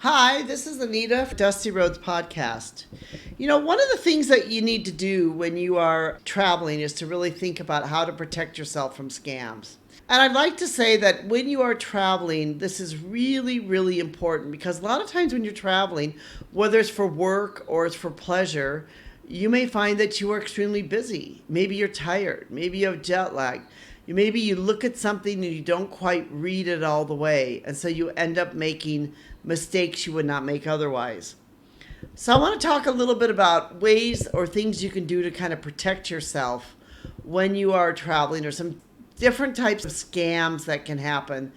Hi, this is Anita for Dusty Roads Podcast. One of the things that you need to do when you are traveling is to really think about how to protect yourself from scams. And I'd like to say that when you are traveling, this is really, really important because a lot of times when you're traveling, whether it's for work or it's for pleasure, you may find that you are extremely busy. Maybe you're tired. Maybe you have jet lag. Maybe you look at something and you don't quite read it all the way. And so you end up making mistakes you would not make otherwise. So I want to talk a little bit about ways or things you can do to kind of protect yourself when you are traveling, or some different types of scams that can happen,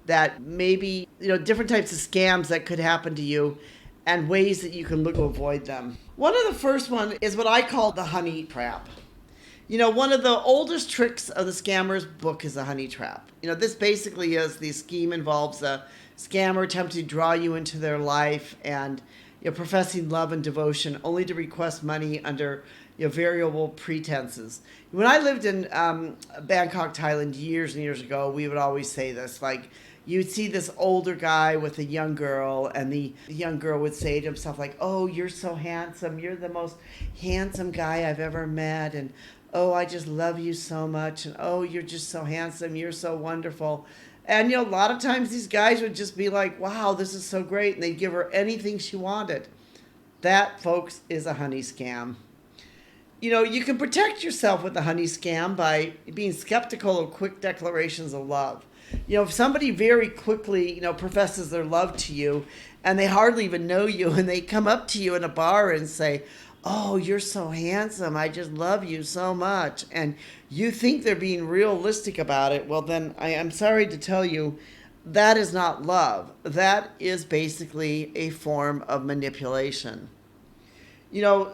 that maybe, different types of scams that could happen to you and ways that you can look to avoid them. One of the first one is what I call the honey trap. One of the oldest tricks of the scammer's book is a honey trap. This basically is the scheme involves a scammer attempting to draw you into their life and professing love and devotion only to request money under variable pretenses. When I lived in Bangkok, Thailand years and years ago, we would always say this, like, you'd see this older guy with a young girl, and the young girl would say to himself, like, oh, you're so handsome. You're the most handsome guy I've ever met. And, oh, I just love you so much. And, oh, you're just so handsome. You're so wonderful. And, a lot of times these guys would just be like, wow, this is so great. And they'd give her anything she wanted. That, folks, is a honey scam. You can protect yourself with a honey scam by being skeptical of quick declarations of love. If somebody very quickly, professes their love to you and they hardly even know you, and they come up to you in a bar and say, oh, you're so handsome, I just love you so much, and you think they're being realistic about it, well, then I'm sorry to tell you, that is not love. That is basically a form of manipulation. You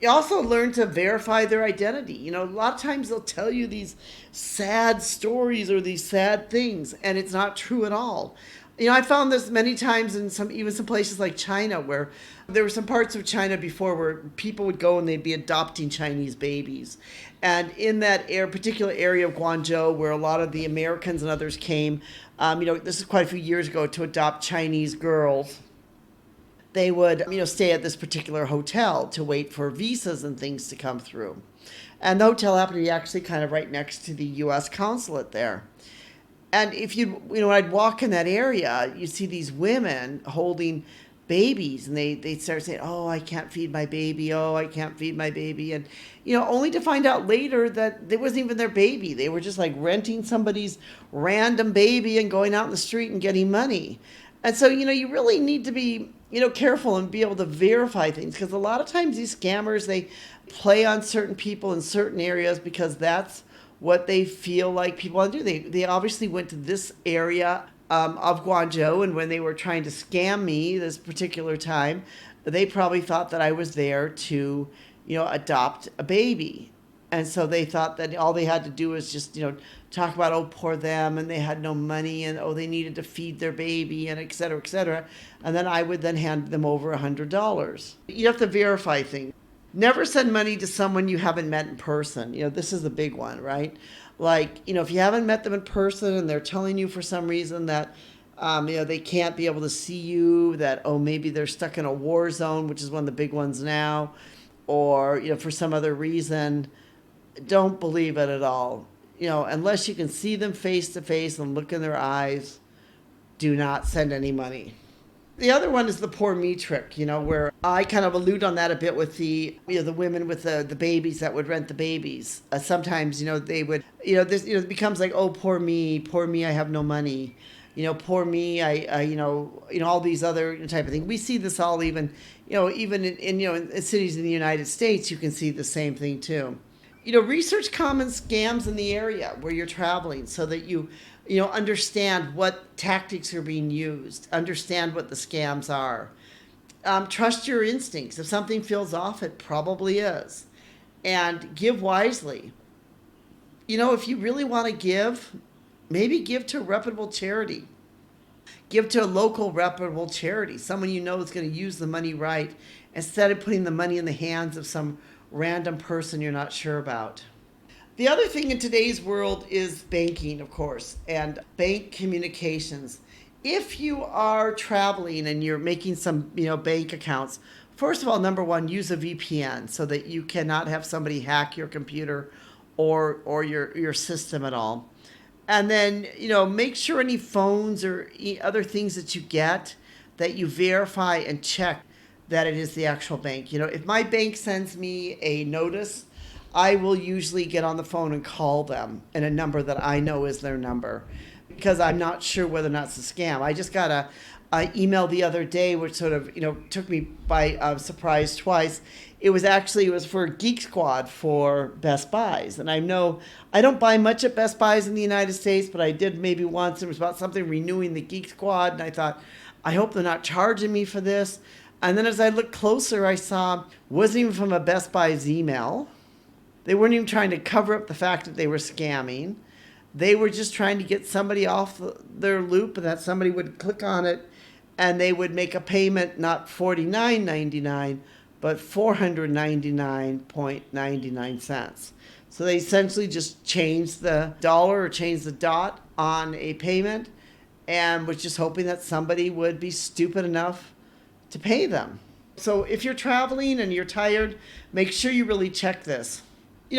also learn to verify their identity. A lot of times they'll tell you these sad stories or these sad things, and it's not true at all. I found this many times in some places like China, where there were some parts of China before where people would go and they'd be adopting Chinese babies. And in that particular area of Guangzhou, where a lot of the Americans and others came, this is quite a few years ago, to adopt Chinese girls, they would, stay at this particular hotel to wait for visas and things to come through. And the hotel happened to be actually kind of right next to the U.S. consulate there. And if I'd walk in that area, you see these women holding babies, and they start saying, oh, I can't feed my baby. Oh, I can't feed my baby. And, only to find out later that it wasn't even their baby. They were just like renting somebody's random baby and going out in the street and getting money. And so, you really need to be, careful and be able to verify things, because a lot of times these scammers, they play on certain people in certain areas because that's what they feel like people want to do. They obviously went to this area of Guangzhou, and when they were trying to scam me this particular time, they probably thought that I was there to, adopt a baby. And so they thought that all they had to do was just, talk about, oh, poor them, and they had no money, and, oh, they needed to feed their baby, and et cetera, et cetera. And then I would then hand them over $100. You have to verify things. Never send money to someone you haven't met in person. This is the big one, right? Like, if you haven't met them in person and they're telling you for some reason that, they can't be able to see you, that, oh, maybe they're stuck in a war zone, which is one of the big ones now, or, for some other reason, don't believe it at all. Unless you can see them face to face and look in their eyes, do not send any money. The other one is the poor me trick, where I kind of allude on that a bit with the women with the babies that would rent the babies. Sometimes, they would, this, it becomes like, oh, poor me, I have no money. Poor me, I all these other type of things. We see this all even in cities in the United States, you can see the same thing too. Research common scams in the area where you're traveling so that you understand what tactics are being used, understand what the scams are. Trust your instincts. If something feels off, it probably is. And give wisely. If you really want to give, maybe give to a reputable charity. Give to a local reputable charity, someone is going to use the money right, instead of putting the money in the hands of some random person you're not sure about. The other thing in today's world is banking, of course, and bank communications. If you are traveling and you're making some, bank accounts, first of all, number one, use a VPN so that you cannot have somebody hack your computer or your system at all. And then, make sure any phones or other things that you get, that you verify and check that it is the actual bank. If my bank sends me a notice, I will usually get on the phone and call them and a number that I know is their number, because I'm not sure whether or not it's a scam. I just got a email the other day, which sort of, took me by surprise twice. It was for Geek Squad for Best Buys. And I know I don't buy much at Best Buys in the United States, but I did maybe once. It was about something renewing the Geek Squad. And I thought, I hope they're not charging me for this. And then as I looked closer, I saw, wasn't even from a Best Buy's email. They weren't even trying to cover up the fact that they were scamming. They were just trying to get somebody off their loop, and that somebody would click on it and they would make a payment, not $49.99, but $499.99. So they essentially just changed the dollar or changed the dot on a payment and was just hoping that somebody would be stupid enough to pay them. So if you're traveling and you're tired, make sure you really check this.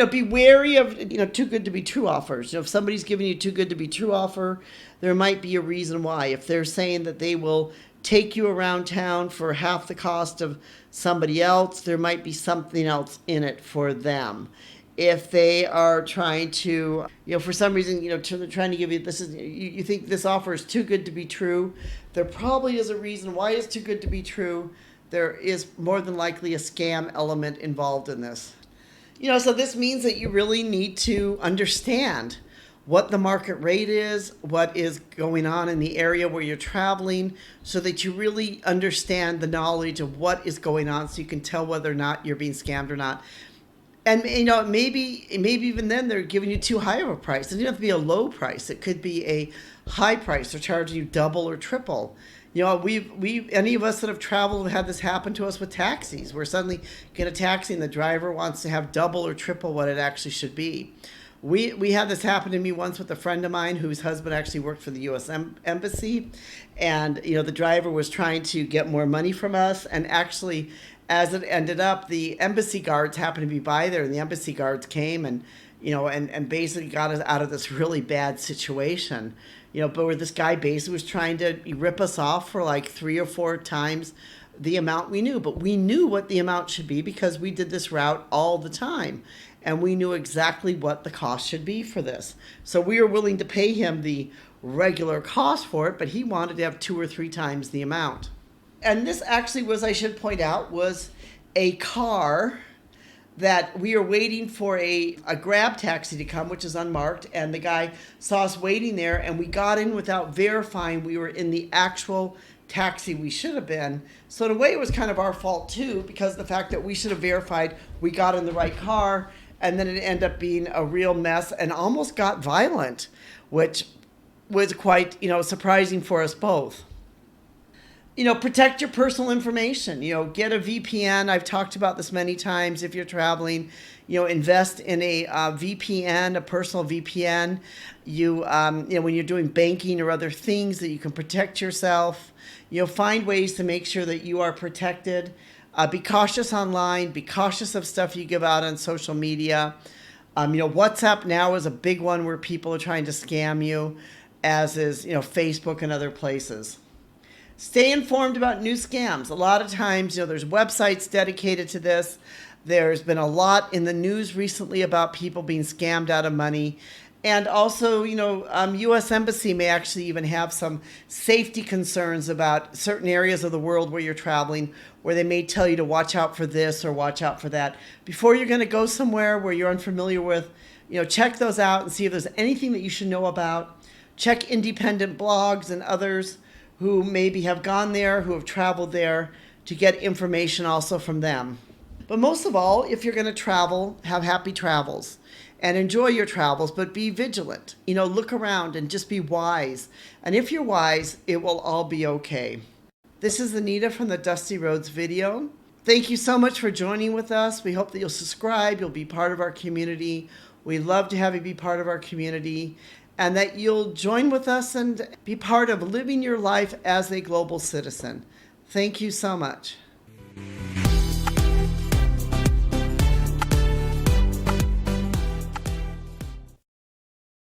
Be wary of, too good to be true offers. If somebody's giving you too good to be true offer, there might be a reason why. If they're saying that they will take you around town for half the cost of somebody else, there might be something else in it for them. If they are trying to, for some reason, trying to give you this is, you think this offer is too good to be true, there probably is a reason why it's too good to be true. There is more than likely a scam element involved in this. So this means that you really need to understand what the market rate is, what is going on in the area where you're traveling, so that you really understand the knowledge of what is going on, so you can tell whether or not you're being scammed or not. And maybe even then they're giving you too high of a price. It doesn't have to be a low price. It could be a high price. They're charging you double or triple. We any of us that have traveled have had this happen to us with taxis. We're suddenly get a taxi and the driver wants to have double or triple what it actually should be. We had this happen to me once with a friend of mine whose husband actually worked for the U.S. Embassy, and the driver was trying to get more money from us, and actually, as it ended up, the embassy guards happened to be by there, and the embassy guards came and and basically got us out of this really bad situation. But where this guy basically was trying to rip us off for like 3 or 4 times the amount we knew. But we knew what the amount should be because we did this route all the time. And we knew exactly what the cost should be for this. So we were willing to pay him the regular cost for it, but he wanted to have 2 or 3 times the amount. And this actually was, I should point out, was a car that we were waiting for a grab taxi to come, which is unmarked, and the guy saw us waiting there, and we got in without verifying we were in the actual taxi we should have been. So in a way, it was kind of our fault too, because the fact that we should have verified we got in the right car, and then it ended up being a real mess and almost got violent, which was quite, surprising for us both. Protect your personal information. Get a VPN. I've talked about this many times. If you're traveling, invest in a VPN, a personal VPN. When you're doing banking or other things, that you can protect yourself. Find ways to make sure that you are protected. Be cautious online. Be cautious of stuff you give out on social media. WhatsApp now is a big one where people are trying to scam you, as is, Facebook and other places. Stay informed about new scams. A lot of times, there's websites dedicated to this. There's been a lot in the news recently about people being scammed out of money. And also, U.S. Embassy may actually even have some safety concerns about certain areas of the world where you're traveling, where they may tell you to watch out for this or watch out for that. Before you're going to go somewhere where you're unfamiliar with, check those out and see if there's anything that you should know about. Check independent blogs and others who maybe have gone there, who have traveled there, to get information also from them. But most of all, if you're going to travel, have happy travels and enjoy your travels, but be vigilant. Look around and just be wise. And if you're wise, it will all be okay. This is Anita from the Dusty Roads video. Thank you so much for joining with us. We hope that you'll subscribe. You'll be part of our community. We love to have you be part of our community. and that you'll join with us and be part of living your life as a global citizen. Thank you so much.